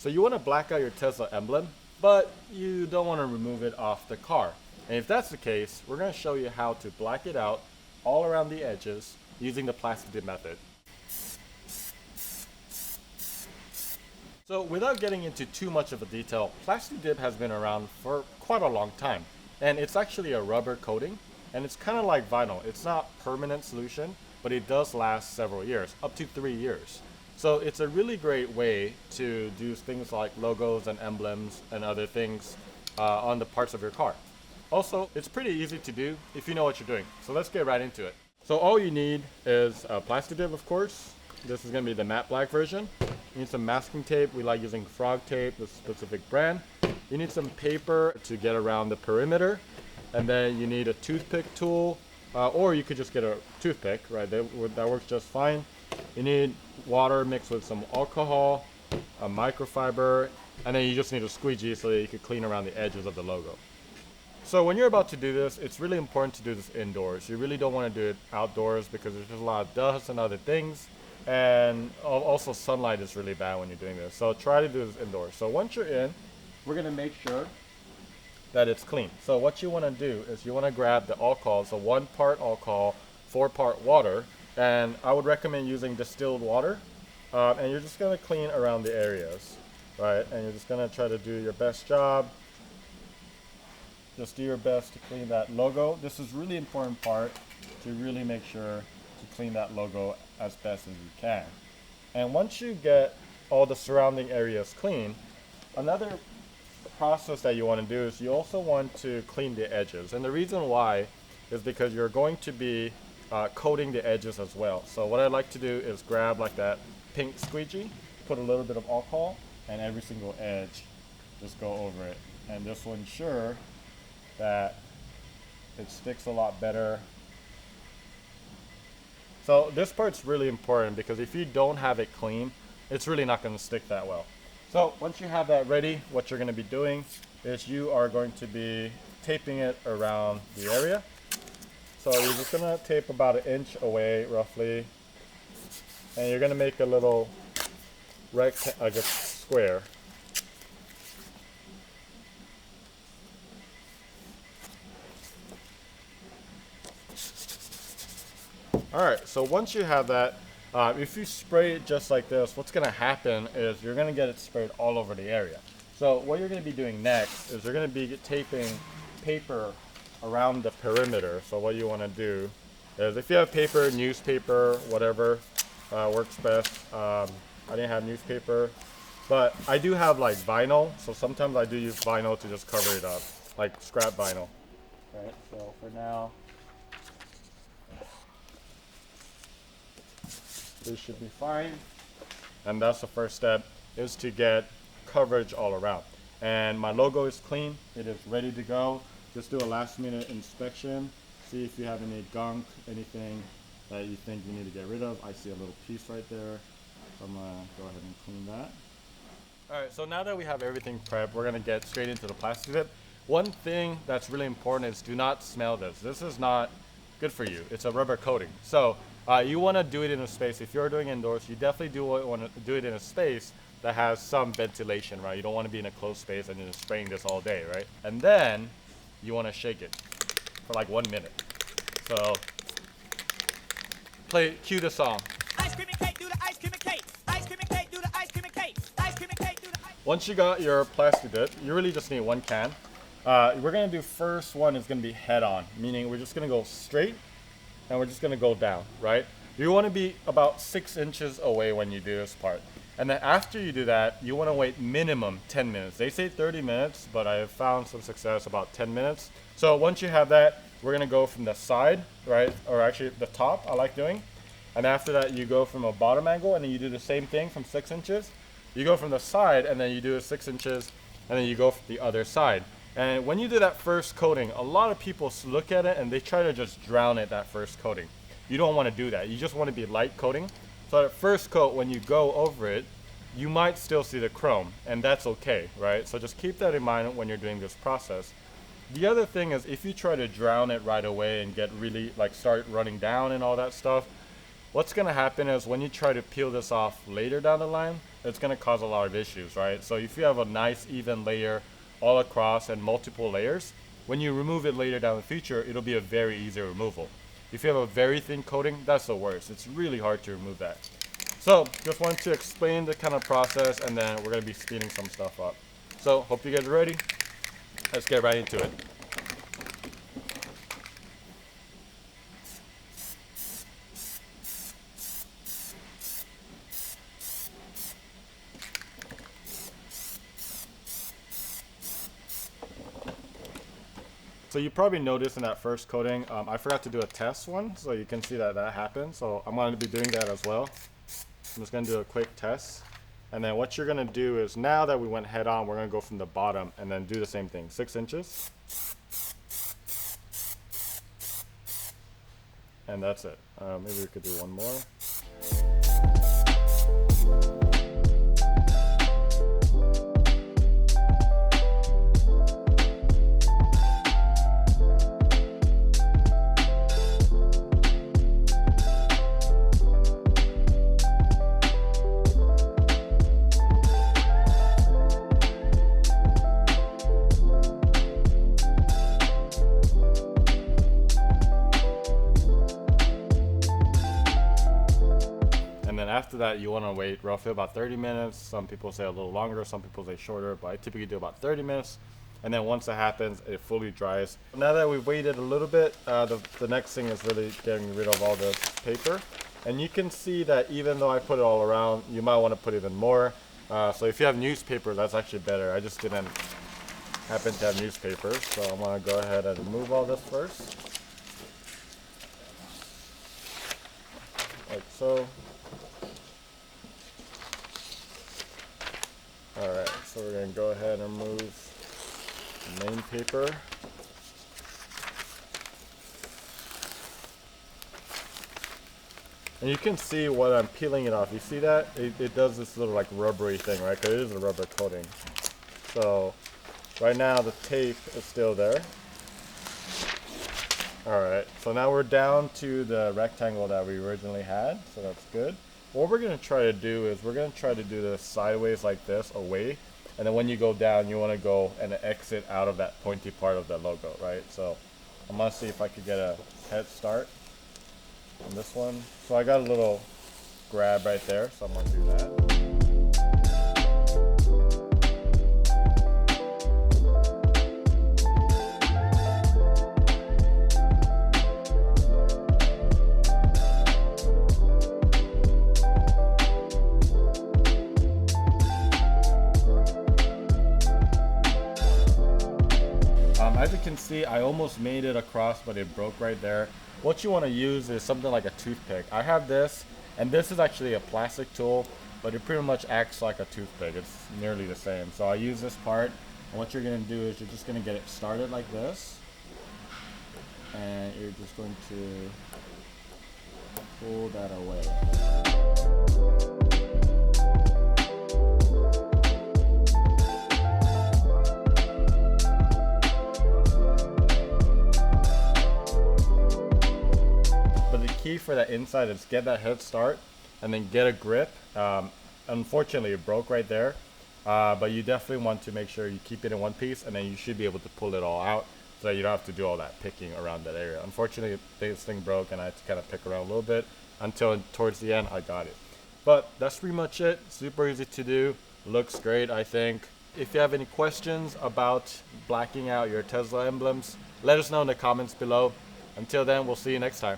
So you want to black out your Tesla emblem, but you don't want to remove it off the car. And if that's the case, we're going to show you how to black it out all around the edges using the Plasti Dip method. So without getting into too much of a detail, Plasti Dip has been around for quite a long time. And it's actually a rubber coating, and it's kind of like vinyl. It's not permanent solution, but it does last several years, up to 3 years. So it's a really great way to do things like logos and emblems and other things on the parts of your car. Also, it's pretty easy to do if you know what you're doing. So let's get right into it. So all you need is a Plasti Dip, of course. This is going to be the matte black version. You need some masking tape. We like using frog tape, the specific brand. You need some paper to get around the perimeter. And then you need a toothpick tool, or you could just get a toothpick, right? That works just fine. You need water mixed with some alcohol, a microfiber, and then you just need a squeegee so that you can clean around the edges of the logo. So when you're about to do this, it's really important to do this indoors. You really don't want to do it outdoors because there's just a lot of dust and other things. And also sunlight is really bad when you're doing this. So try to do this indoors. So once you're in, we're going to make sure that it's clean. So what you want to do is you want to grab the alcohol. So 1 part alcohol, 4 part water. And I would recommend using distilled water. And you're just going to clean around the areas, right? And you're just going to try to do your best job. Just do your best to clean that logo. This is really important part to really make sure to clean that logo as best as you can. And once you get all the surrounding areas clean, another process that you want to do is you also want to clean the edges. And the reason why is because you're going to be coating the edges as well. So what I like to do is grab like that pink squeegee, put a little bit of alcohol, and every single edge just go over it. And this will ensure that it sticks a lot better. So this part's really important because if you don't have it clean, it's really not going to stick that well. So once you have that ready, what you're going to be doing is you are going to be taping it around the area. So you're just going to tape about 1 inch away roughly, and you're going to make a little square. Alright, so once you have that, if you spray it just like this, what's going to happen is you're going to get it sprayed all over the area. So what you're going to be doing next is you're going to be taping paper around the perimeter. So what you want to do is if you have paper, newspaper, whatever works best. I didn't have newspaper, but I do have like vinyl. So sometimes I do use vinyl to just cover it up, like scrap vinyl. Right, so for now, this should be fine. And that's the first step, is to get coverage all around. And my logo is clean. It is ready to go. Just do a last minute inspection. See if you have any gunk, anything that you think you need to get rid of. I see a little piece right there. So I'm gonna go ahead and clean that. All right, so now that we have everything prepped, we're gonna get straight into the Plasti Dip. One thing that's really important is do not smell this. This is not good for you. It's a rubber coating. So you want to do it in a space. If you're doing indoors, you definitely do want to do it in a space that has some ventilation, right? You don't want to be in a closed space and just spraying this all day, right? And then you want to shake it for like 1 minute. So cue the song. Ice cream and cake, do the ice cream and cake. Ice cream and cake, do the ice cream and cake. Ice cream and cake, do the ice. Once you got your Plasti Dip, you really just need 1 can. We're gonna do first one is gonna be head on, meaning we're just gonna go straight and we're just gonna go down, right? You wanna be about 6 inches away when you do this part. And then after you do that, you wanna wait minimum 10 minutes. They say 30 minutes, but I have found some success about 10 minutes. So once you have that, we're gonna go from the side, right? Or actually the top, I like doing. And after that, you go from a bottom angle and then you do the same thing from 6 inches. You go from the side and then you do 6 inches and then you go from the other side. And when you do that first coating, a lot of people look at it and they try to just drown it, that first coating. You don't want to do that. You just want to be light coating. So that first coat, when you go over it, you might still see the chrome, and that's okay, right? So just keep that in mind when you're doing this process. The other thing is if you try to drown it right away and get really, like, start running down and all that stuff, What's going to happen is when you try to peel this off later down the line, it's going to cause a lot of issues, right? So if you have a nice even layer all across and multiple layers, when you remove it later down the future, it'll be a very easy removal. If you have a very thin coating, that's the worst. It's really hard to remove that. So just wanted to explain the kind of process, and then we're going to be speeding some stuff up. So hope you guys are ready. Let's get right into it. So you probably noticed in that first coating, I forgot to do a test one, so you can see that that happened. So I'm going to be doing that as well. I'm just going to do a quick test. And then what you're going to do is, now that we went head on, we're going to go from the bottom and then do the same thing, 6 inches. And that's it. Maybe we could do one more. And then after that, you want to wait roughly about 30 minutes. Some people say a little longer, some people say shorter, but I typically do about 30 minutes. And then once that happens, it fully dries. Now that we've waited a little bit, the next thing is really getting rid of all the paper. And you can see that even though I put it all around, you might want to put even more. So if you have newspaper, that's actually better. I just didn't happen to have newspaper, so I'm going to go ahead and remove all this first. Like so. Alright, so we're going to go ahead and remove the main paper. And you can see when I'm peeling it off, you see that? It does this little like rubbery thing, right? Because it is a rubber coating. So right now the tape is still there. Alright, so now we're down to the rectangle that we originally had, so that's good. What we're going to try to do is we're going to try to do this sideways like this, away. And then when you go down, you want to go and exit out of that pointy part of the logo, right? So I'm going to see if I could get a head start on this one. So I got a little grab right there, so I'm going to do that. As you can see, I almost made it across, but it broke right there. What you want to use is something like a toothpick. I have this, and this is actually a plastic tool, but it pretty much acts like a toothpick. It's nearly the same. So I use this part, and what you're going to do is you're just going to get it started like this, and you're just going to pull that away. Key for that inside is get that head start and then get a grip. Unfortunately it broke right there, but you definitely want to make sure you keep it in one piece, and then you should be able to pull it all out so that you don't have to do all that picking around that area. Unfortunately this thing broke and I had to kind of pick around a little bit until towards the end I got it. But that's pretty much it. Super easy to do, looks great I think. If you have any questions about blacking out your Tesla emblems, let us know in the comments below. Until then, we'll see you next time.